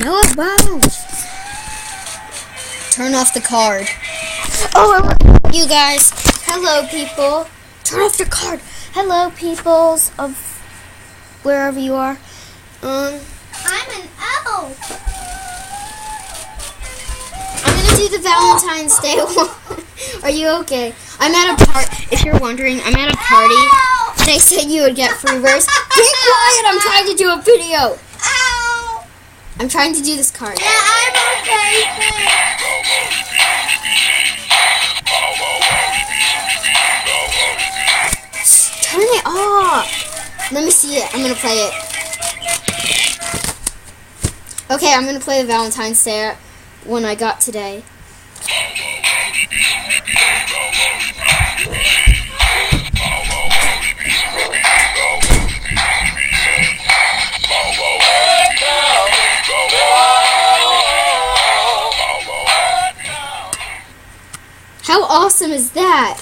How about turn off the card? Oh, you guys. Hello, people. Turn off the card. Hello, peoples of wherever you are. I'm an elf. I'm gonna do the Valentine's Day one. Are you okay? I'm at a party. If you're wondering, I'm at a party. They said you would get free verse. Be quiet! I'm trying to do a video. Ow! I'm trying to do this card. Yeah, I'm okay. Turn it off. Let me see it. I'm gonna play it. Okay, I'm gonna play the Valentine's Day one I got today. How awesome is that?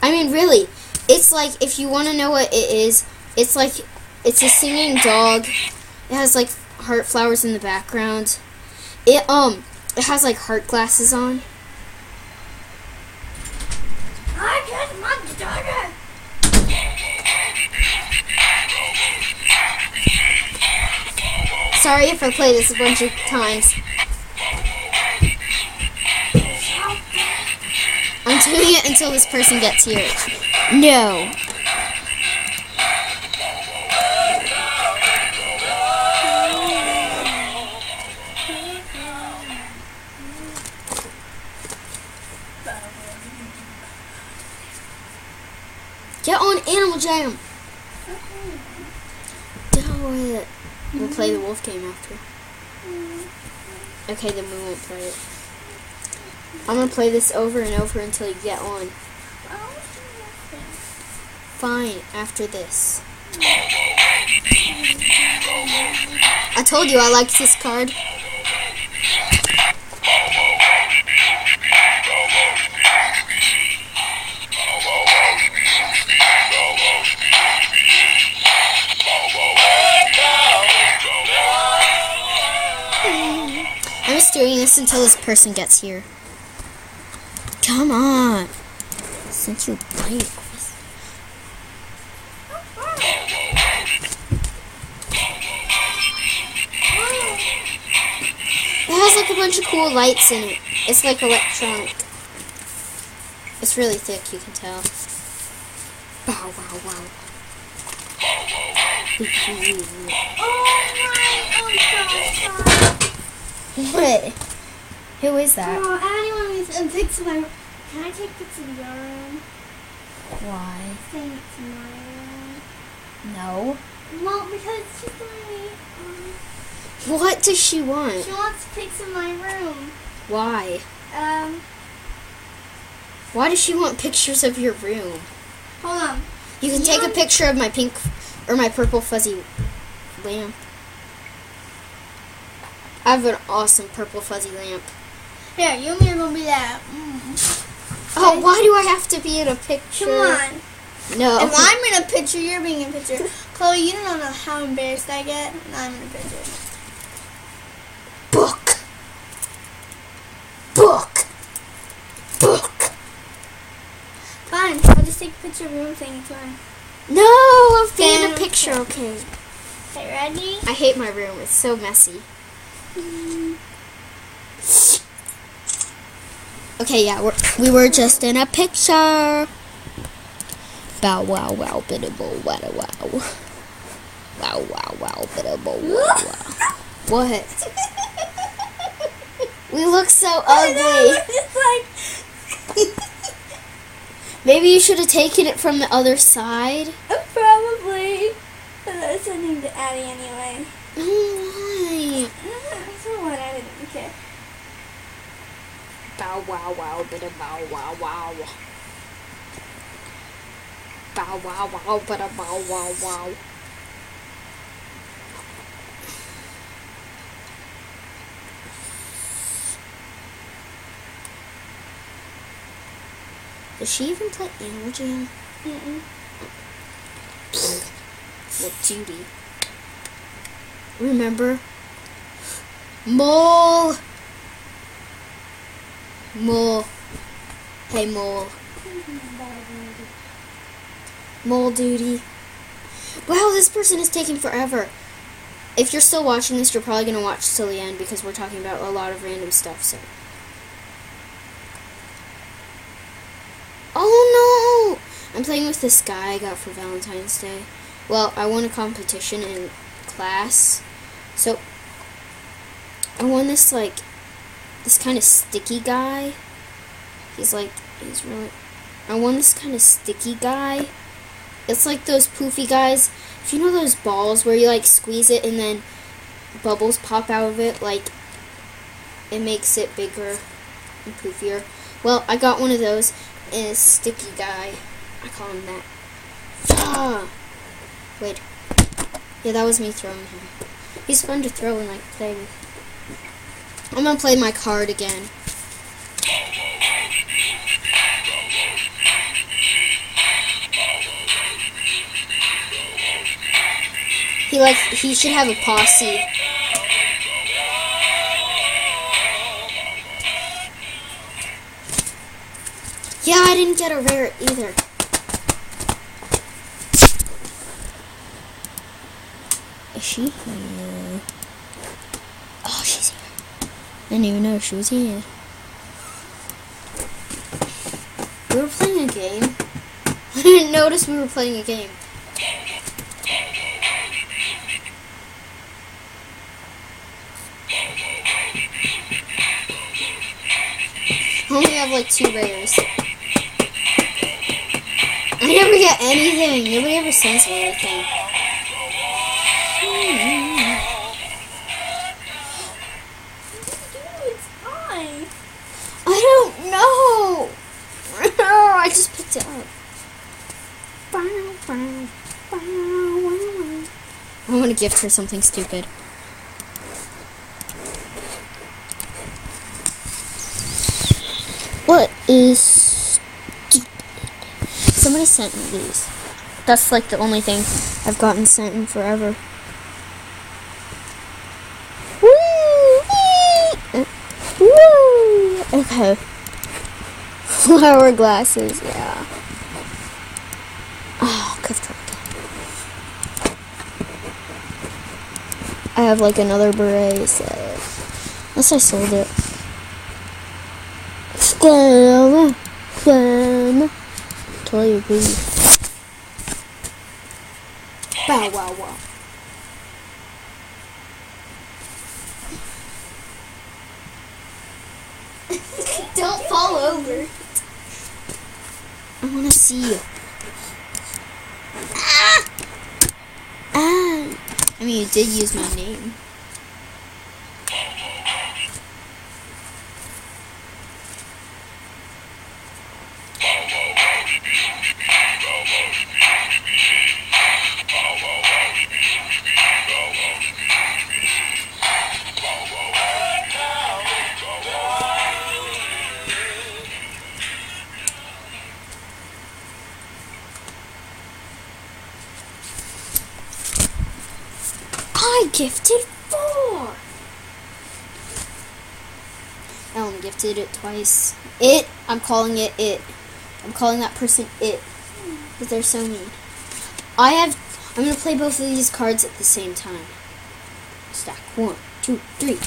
I mean, really, it's like, if you want to know what it is, it's like, it's a singing dog. It has like heart flowers in the background. It has like heart glasses on. I just want to daughter. Sorry if I play this a bunch of times. I'm doing it until this person gets here. No. Get on Animal Jam. Do it. We'll play the wolf game after. Okay, then we won't play it. I'm gonna play this over and over until you get on. Fine, after this. I told you I liked this card. I'm just doing this until this person gets here. Come on. Since you played this. It has like a bunch of cool lights in it. It's like electronic. It's really thick, you can tell. Bow, wow, wow. What? Who is that? Oh, anyone needs a picture of my room. Can I take pictures of your room? Why? Saying it's my room. No. Well, because she's going What does she want? she wants pics of my room. Why? Um, Why does she want pictures of your room? hold on. You can take a picture of my pink or my purple fuzzy lamp. I have an awesome purple fuzzy lamp. Here, you and me are going to be that. Oh, why do I have to be in a picture? Come on. No. If I'm in a picture, you're being in a picture. Chloe, you don't know how embarrassed I get when I'm in a picture. Book. Book. Book. Fine, I'll just take a picture of your room thing. It's fine. No, I'm being in a Okay. picture, okay. Okay, ready? I hate my room. It's so messy. Okay, yeah, we were just in a picture. Bow wow wow bidda bow wow wow. Wow wow wow bidda bow wow wow. What? We look so ugly. It's like Maybe you should have taken it from the other side. probably. That's sending to Addie anyway. Why? So what? I didn't care. Bow wow wow bidda bow wow wow. Bow wow wow bidda bow wow wow. Does she even play Animal Jam? Look, Judy. Remember? Mole. Mole. Hey, mole. Mole duty. Wow, this person is taking forever. If you're still watching this, you're probably going to watch till the end because we're talking about a lot of random stuff, so. Oh no! I'm playing with this guy I got for Valentine's Day. Well, I won a competition in class. So, I won this, like, this kind of sticky guy. He's really... I won this kind of sticky guy. It's like those poofy guys. If you know those balls where you, like, squeeze it and then bubbles pop out of it, like, it makes it bigger and poofier. Well, I got one of those, and a sticky guy. I call him that. Ah! Wait. Yeah, that was me throwing him. He's fun to throw and, like, play with. I'm gonna play my card again. He should have a posse. Yeah, I didn't get a rare either. Is she here? Oh, she's here. I didn't even know she was here. We were playing a game. I didn't notice we were playing a game. I only have like 2 rares. I never get anything. Nobody ever sends me anything. I don't know. I just picked it up. I want to gift her something stupid. What is stupid? Somebody sent me these. That's like the only thing I've gotten sent in forever. Woo! Okay. Flower glasses, yeah. Oh, gift her again. I have like another beret set. Unless I sold it. Totally agree. Bow wow wow. Don't fall over. I want to see you. Ah! Ah! I mean, you did use my name. I gifted 4. I only gifted it twice. I'm calling it it. I'm calling that person it. Because they're so mean. I'm going to play both of these cards at the same time. Stack 1, 2, 3.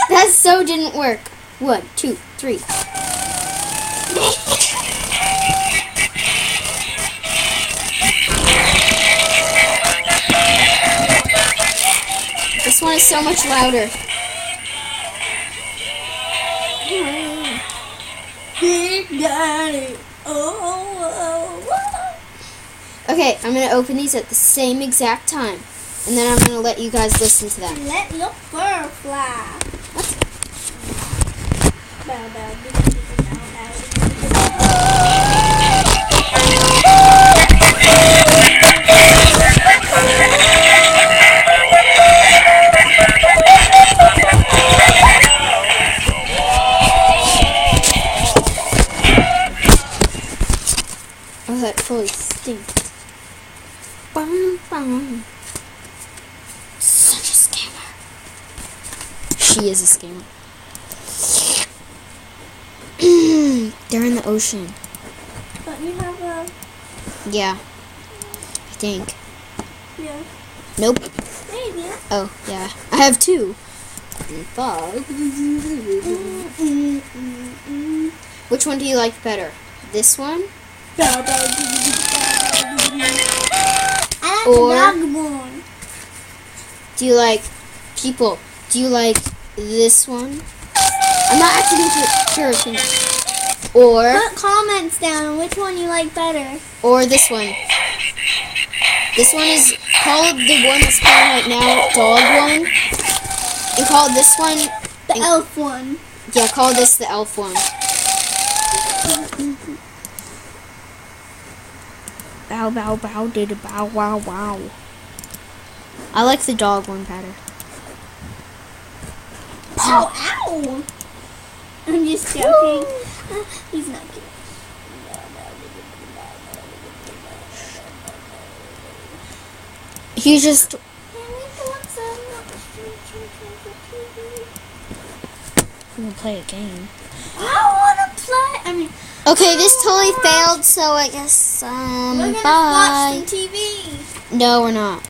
That so didn't work. 1, 2, 3. This one is so much louder. Big Daddy. Okay, I'm going to open these at the same exact time. And then I'm going to let you guys listen to them. Let your fur fly. Bow, bow, Oh, that fully stinks. Bum, bum. Such a scammer. She is a scammer. They're in the ocean. But you have a... Yeah. I think. Yeah. Nope. Maybe. Oh, yeah. I have 2. Which one do you like better? This one? I like Or- the dog one. Do you like people? Do you like this one? I'm not asking for your opinion. Or Put comments down on which one you like better. this one. This one is called the one that's playing right now, dog one. And call this one, The elf one. yeah, call this the elf one. Bow, bow, bow, did a bow, wow, wow. I like the dog one better. Ow, ow. I'm just joking. He's not cute. He just, we'll play a game. I want to play. I mean, Okay, this totally failed, so I guess, we're going to bye. watch some TV. No, we're not.